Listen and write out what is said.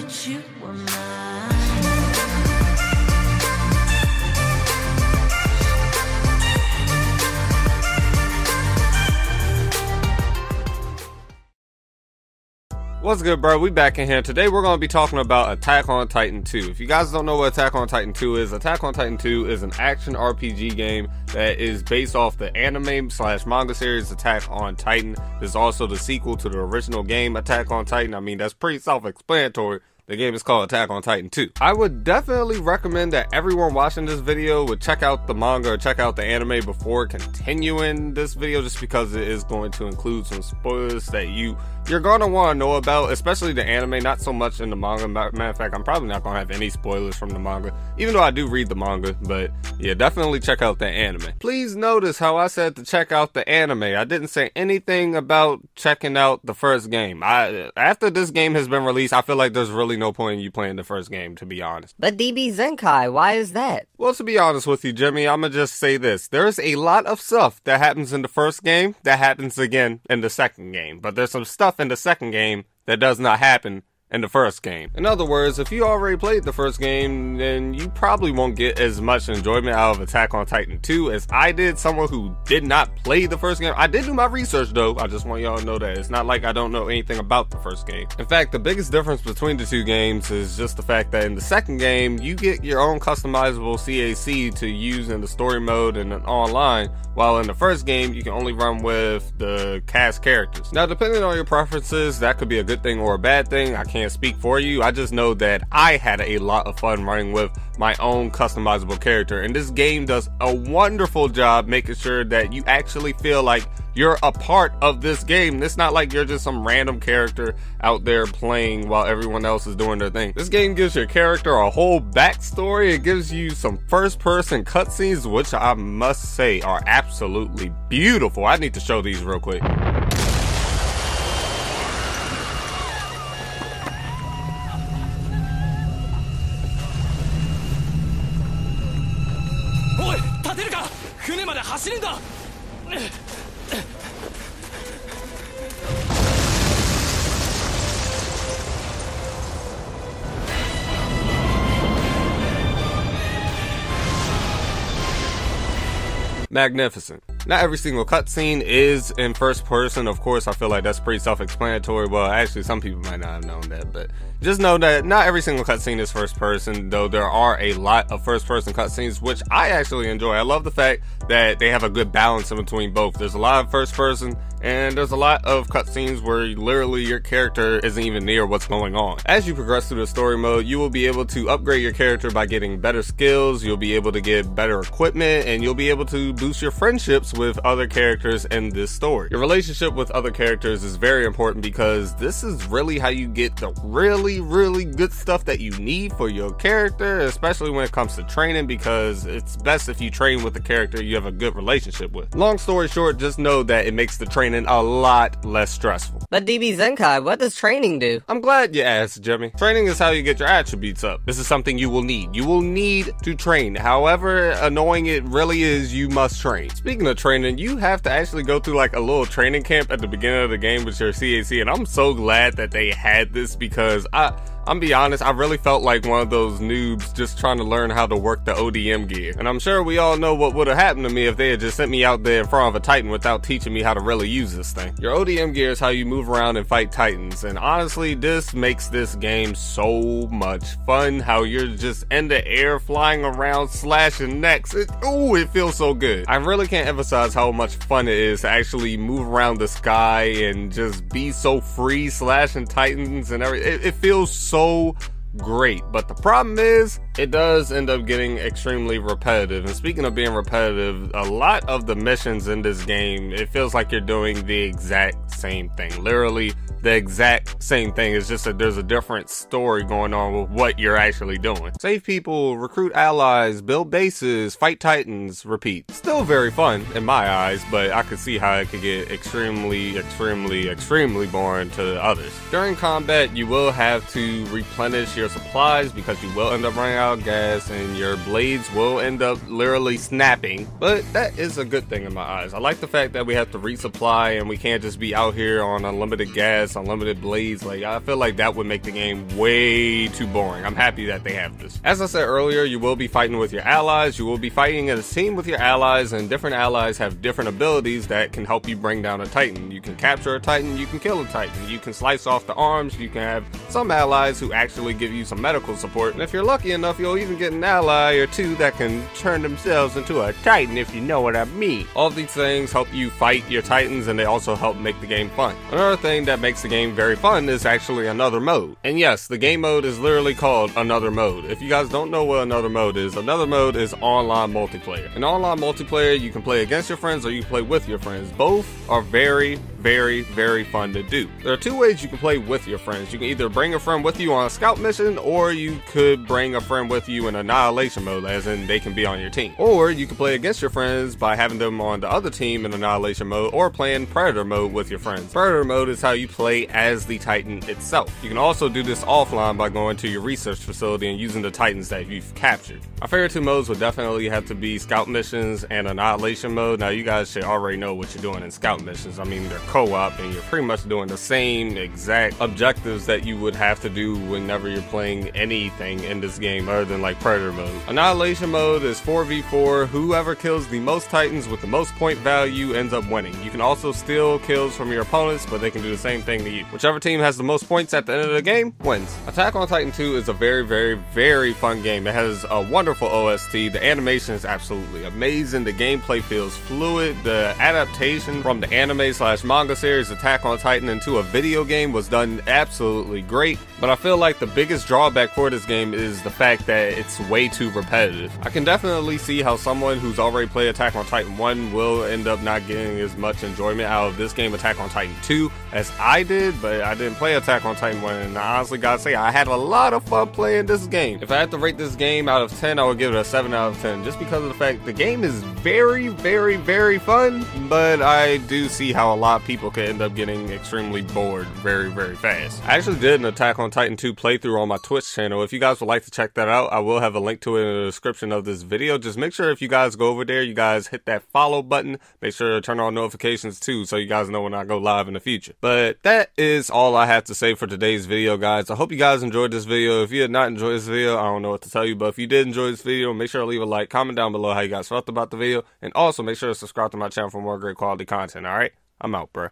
that you were mine. What's good, bro? We back in here. Today we're going to be talking about Attack on Titan 2. If you guys don't know what Attack on Titan 2 is, Attack on Titan 2 is an action RPG game that is based off the anime / manga series Attack on Titan. It's also the sequel to the original game Attack on Titan. I mean, that's pretty self-explanatory. The game is called Attack on Titan 2. I would definitely recommend that everyone watching this video would check out the manga or check out the anime before continuing this video, just because it is going to include some spoilers that you're going to want to know about, especially the anime, not so much in the manga. Matter of fact, I'm probably not going to have any spoilers from the manga, even though I do read the manga, but yeah, definitely check out the anime. Please notice how I said to check out the anime. I didn't say anything about checking out the first game. After this game has been released, I feel like there's really no point in you playing the first game, to be honest. But DBZenkai, why is that? Well, to be honest with you, Jimmy, I'm gonna just say this. There's a lot of stuff that happens in the first game that happens again in the second game. But there's some stuff in the second game that does not happen in the first game. In other words, if you already played the first game, then you probably won't get as much enjoyment out of Attack on Titan 2 as I did, someone who did not play the first game. I did do my research though. I just want y'all to know that it's not like I don't know anything about the first game. In fact, the biggest difference between the two games is just the fact that in the second game, you get your own customizable CAC to use in the story mode and online, while in the first game, you can only run with the cast characters. Now, depending on your preferences, that could be a good thing or a bad thing. I can't speak for you. I just know that I had a lot of fun running with my own customizable character, and this game does a wonderful job making sure that you actually feel like you're a part of this game. It's not like you're just some random character out there playing while everyone else is doing their thing. This game gives your character a whole backstory. It gives you some first-person cutscenes, which I must say are absolutely beautiful. I need to show these real quick. Magnificent. Not every single cutscene is in first person. Of course, I feel like that's pretty self-explanatory. Well, actually, some people might not have known that, but just know that not every single cutscene is first person, though there are a lot of first person cutscenes, which I actually enjoy. I love the fact that they have a good balance in between both. There's a lot of first person, and there's a lot of cutscenes where literally your character isn't even near what's going on. As you progress through the story mode, you will be able to upgrade your character by getting better skills, you'll be able to get better equipment, and you'll be able to boost your friendships with other characters in this story. Your relationship with other characters is very important because this is really how you get the really good stuff that you need for your character, especially when it comes to training, because it's best if you train with a character you have a good relationship with. Long story short, just know that it makes the training a lot less stressful. But DBZenkai, what does training do? I'm glad you asked, Jimmy. Training is how you get your attributes up. This is something you will need. You will need to train. However annoying it really is, you must train. Speaking of training, you have to actually go through like a little training camp at the beginning of the game with your CAC, and I'm so glad that they had this because I'm be honest, I really felt like one of those noobs just trying to learn how to work the ODM gear. And I'm sure we all know what would have happened to me if they had just sent me out there in front of a Titan without teaching me how to really use this thing. Your ODM gear is how you move around and fight Titans, and honestly, this makes this game so much fun. How you're just in the air flying around slashing necks. It feels so good. I really can't emphasize how much fun it is to actually move around the sky and just be so free slashing Titans and everything. It feels so great, but the problem is it does end up getting extremely repetitive. And speaking of being repetitive, a lot of the missions in this game, it feels like you're doing the exact same thing. Literally the exact same thing. It's just that there's a different story going on with what you're actually doing. Save people, recruit allies, build bases, fight Titans, repeat. Still very fun in my eyes, but I could see how it could get extremely boring to others. During combat, you will have to replenish your supplies because you will end up running out out gas and your blades will end up literally snapping, but that is a good thing in my eyes. I like the fact that we have to resupply and we can't just be out here on unlimited gas, unlimited blades. Like, I feel like that would make the game way too boring. I'm happy that they have this. As I said earlier, you will be fighting with your allies. You will be fighting as a team with your allies, and different allies have different abilities that can help you bring down a Titan. You can capture a Titan, you can kill a Titan, you can slice off the arms, you can have some allies who actually give you some medical support, and if you're lucky enough, you'll even get an ally or two that can turn themselves into a Titan, if you know what I mean. All of these things help you fight your Titans, and they also help make the game fun. Another thing that makes the game very fun is actually another mode. And yes, the game mode is literally called another mode. If you guys don't know what another mode is online multiplayer. In online multiplayer, you can play against your friends or you can play with your friends. Both are very, very fun to do. There are two ways you can play with your friends. You can either bring a friend with you on a scout mission, or you could bring a friend with you in annihilation mode, as in they can be on your team. Or you can play against your friends by having them on the other team in annihilation mode, or playing predator mode with your friends. Predator mode is how you play as the Titan itself. You can also do this offline by going to your research facility and using the Titans that you've captured. My favorite two modes would definitely have to be scout missions and annihilation mode. Now, you guys should already know what you're doing in scout missions. I mean, they're co-op and you're pretty much doing the same exact objectives that you would have to do whenever you're playing anything in this game other than like predator mode. Annihilation mode is 4v4. Whoever kills the most Titans with the most point value ends up winning. You can also steal kills from your opponents, but they can do the same thing to you. Whichever team has the most points at the end of the game wins. Attack on Titan 2 is a very fun game. It has a wonderful OST. The animation is absolutely amazing. The gameplay feels fluid. The adaptation from the anime/manga series Attack on Titan into a video game was done absolutely great, but I feel like the biggest drawback for this game is the fact that it's way too repetitive. I can definitely see how someone who's already played Attack on Titan 1 will end up not getting as much enjoyment out of this game, Attack on Titan 2, as I did, but I didn't play Attack on Titan 1, and I honestly gotta say I had a lot of fun playing this game. If I had to rate this game out of 10, I would give it a 7 out of 10, just because of the fact the game is very fun, but I do see how a lot of people could end up getting extremely bored very fast. I actually did an Attack on Titan 2 playthrough on my Twitch channel. If you guys would like to check that out, I will have a link to it in the description of this video. Just make sure if you guys go over there, you guys hit that follow button. Make sure to turn on notifications too, so you guys know when I go live in the future. But that is all I have to say for today's video, guys. I hope you guys enjoyed this video. If you did not enjoy this video, I don't know what to tell you, but if you did enjoy this video, make sure to leave a like, comment down below how you guys felt about the video, and also make sure to subscribe to my channel for more great quality content. Alright, I'm out, bruh.